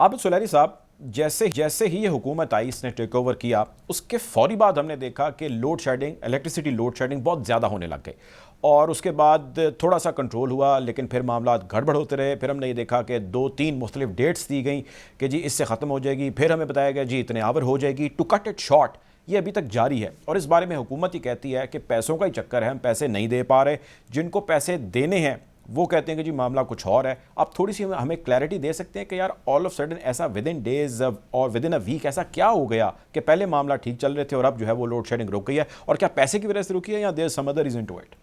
आबिद सुलैरी साहब, जैसे जैसे ही ये हुकूमत आई, इसने टेक ओवर किया, उसके फौरी बाद हमने देखा कि load shedding, electricity load shedding बहुत ज़्यादा होने लग गई और उसके बाद थोड़ा सा कंट्रोल हुआ, लेकिन फिर मामला गड़बड़ होते रहे। फिर हमने ये देखा कि 2-3 मुख्तलिफ डेट्स दी गई कि जी इससे ख़त्म हो जाएगी, फिर हमें बताया गया जी इतने आवर हो जाएगी। टू कट इट शॉर्ट ये अभी तक जारी है और इस बारे में हुकूमत ही कहती है कि पैसों का ही चक्कर है, हम पैसे नहीं दे पा रहे। जिनको पैसे देने हैं वो कहते हैं कि जी मामला कुछ और है। आप थोड़ी सी हमें क्लैरिटी दे सकते हैं कि यार ऑल ऑफ सडन ऐसा विद इन डेज और विद इन अ वीक ऐसा क्या हो गया कि पहले मामला ठीक चल रहे थे और अब जो है वो लोड शेडिंग रुक गई है? और क्या पैसे की वजह से रुकी है या there some other reason to it?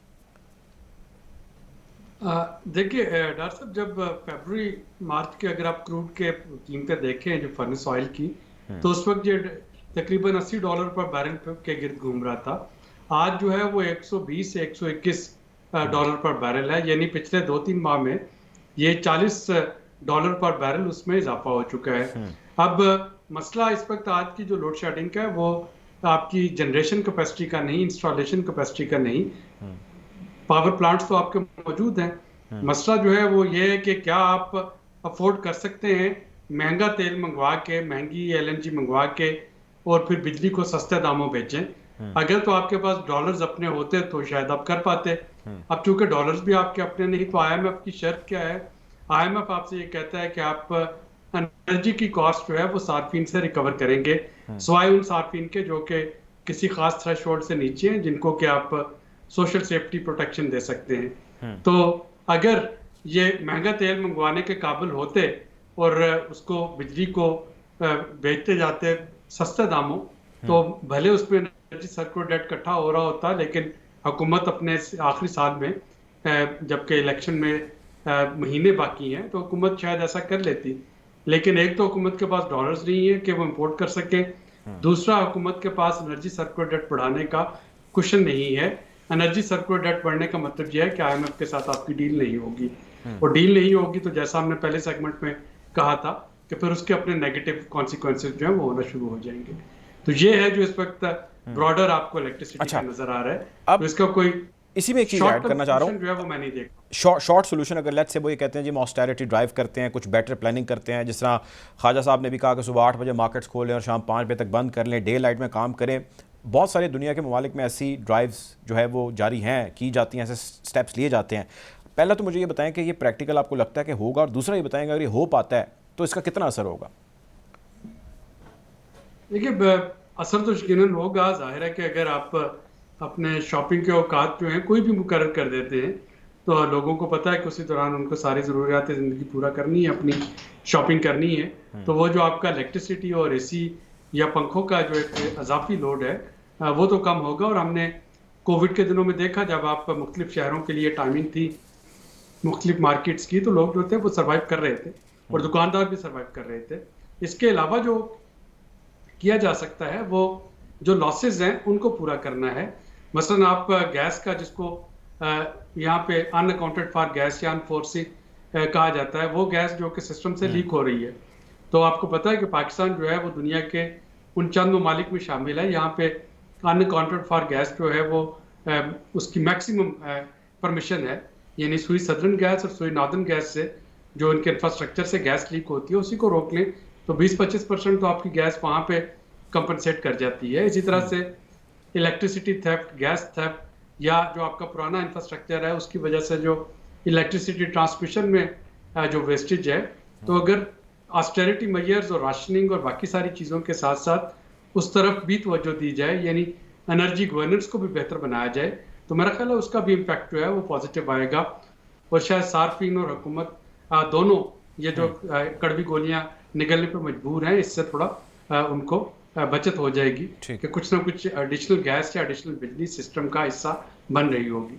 देखिए डॉक्टर साहब, जब फरवरी मार्च के अगर आप क्रूड के कीमतें देखें जो फर्नेस ऑयल की, तो उस वक्त ये तकरीबन $80 पर बैरल के गिर्द घूम रहा था। आज जो है वो 120 से 121 डॉलर पर बैरल है, यानी पिछले 2-3 माह में ये $40 पर बैरल उसमें इजाफा हो चुका है। अब मसला इस वक्त आज की जो लोड शेडिंग का है वो आपकी जनरेशन कैपेसिटी का नहीं, इंस्टॉलेशन कैपेसिटी का नहीं। पावर प्लांट्स तो आपके मौजूद हैं। मसला जो है वो ये है कि क्या आप अफोर्ड कर सकते हैं महंगा तेल मंगवा के, महंगी एलएनजी मंगवा के और फिर बिजली को सस्ते दामों बेचें। अगर तो आपके पास डॉलर्स अपने होते तो शायद आप कर पाते। अब चूंकि डॉलर्स भी आपके अपने नहीं, तो आईएमएफ की शर्त क्या है? आईएमएफ आपसे ये कहता है कि आप एनर्जी की कॉस्ट जो है वो सार्फिन से रिकवर करेंगे, सिवाय उन सार्फिन के जो कि किसी खास थ्रेशोल्ड से नीचे हैं, जिनको कि आप सोशल सेफ्टी प्रोटेक्शन दे सकते हैं। तो अगर ये महंगा तेल मंगवाने के काबिल होते और उसको बिजली को बेचते जाते सस्ते दामों, तो भले उसमें एनर्जी सर्कुलर डेट इकट्ठा हो रहा होता, लेकिन हुकूमत अपने आखिरी साल में जबकि इलेक्शन में महीने बाकी हैं, तो हुकूमत शायद ऐसा कर लेती। लेकिन एक तो हुकूमत के पास डॉलर्स नहीं है कि वो इम्पोर्ट कर सके, दूसरा हुकूमत के पास एनर्जी सर्कुलर डेट बढ़ाने का कुशन नहीं है। एनर्जी सर्कुलर डेट बढ़ने का मतलब यह है कि आईएमएफ के साथ आपकी डील नहीं होगी, और डील नहीं होगी तो जैसा हमने पहले सेगमेंट में कहा था कि फिर उसके अपने नेगेटिव कॉन्सिक्वेंसेस जो है वो होना शुरू हो जाएंगे। तो ये है जो इस वक्त ब्रॉडर आपको इलेक्ट्रिसिटी का नजर आ रहा है। अब तो इसका कोई इसी में एक चीज ऐड करना चाह रहा हूँ, जो है वो मैं नहीं देखता। शॉर्ट सोल्यूशन अगर लेट्स से वो ये कहते हैं जी हम ऑस्टेरिटी ड्राइव करते हैं, कुछ बेटर प्लानिंग करते हैं, जिस तरह ख्वाजा साहब ने भी कहा कि सुबह 8 बजे मार्केट्स खोलें और शाम 5 बजे तक बंद कर लें, डे लाइट में काम करें। बहुत सारे दुनिया के ममालिक में ऐसी ड्राइव्स जो है वो जारी हैं, की जाती हैं, ऐसे स्टेप्स लिए जाते हैं। पहला तो मुझे ये बताएं कि ये प्रैक्टिकल आपको लगता है कि होगा, और दूसरा ये बताएंगे अगर ये हो पाता है तो इसका कितना असर होगा? देखिए, असर तो यकीनन होगा। जाहिर है कि अगर आप अपने शॉपिंग के औकात जो हैं कोई भी मुकर्रर कर देते हैं, तो लोगों को पता है कि उसी दौरान उनको सारी ज़रूरियात ज़िंदगी पूरा करनी है, अपनी शॉपिंग करनी है। तो वो जो आपका इलेक्ट्रिसिटी और एसी या पंखों का जो एक अजाफी लोड है वो तो कम होगा। और हमने कोविड के दिनों में देखा, जब आप मुख्तलिफ शहरों के लिए टाइमिंग थी मुख्तलिफ मार्केट्स की, तो लोग जो थे वो सर्वाइव कर रहे थे और दुकानदार भी सर्वाइव कर रहे थे। इसके अलावा जो किया जा सकता है वो जो लॉसेस हैं उनको पूरा करना है। मसलन आप गैस का, जिसको यहाँ पे अनअकाउंटेड फॉर गैस या अनफोर्सी कहा जाता है, वो गैस जो कि सिस्टम से लीक हो रही है। तो आपको पता है कि पाकिस्तान जो है वो दुनिया के उन चंद ममालिक में शामिल है यहाँ पे अनअकाउंटेड फॉर गैस जो है वो उसकी मैक्सिमम परमिशन है, यानी सुई सदर्न गैस और सुई नॉर्दर्न गैस से जो इनके इंफ्रास्ट्रक्चर से गैस लीक होती है उसी को रोक लें तो 20-25% तो आपकी गैस वहाँ पे कंपनसेट कर जाती है। इसी तरह से इलेक्ट्रिसिटी थेफ्ट, गैस थेफ्ट, या जो आपका पुराना इंफ्रास्ट्रक्चर है उसकी वजह से जो इलेक्ट्रिसिटी ट्रांसमिशन में जो वेस्टेज है, तो अगर ऑस्टेरिटी मेजर्स और राशनिंग और बाकी सारी चीज़ों के साथ साथ उस तरफ भी तवज्जो दी जाए, यानी एनर्जी गवर्नेंस को भी बेहतर बनाया जाए, तो मेरा ख्याल है उसका भी इम्पैक्ट जो है वो पॉजिटिव आएगा। और शायद सार्फिन और हुकूमत दोनों ये जो कड़वी गोलियां निगलने पर मजबूर हैं, इससे थोड़ा उनको बचत हो जाएगी कि कुछ ना कुछ एडिशनल गैस या एडिशनल बिजली सिस्टम का हिस्सा बन रही होगी।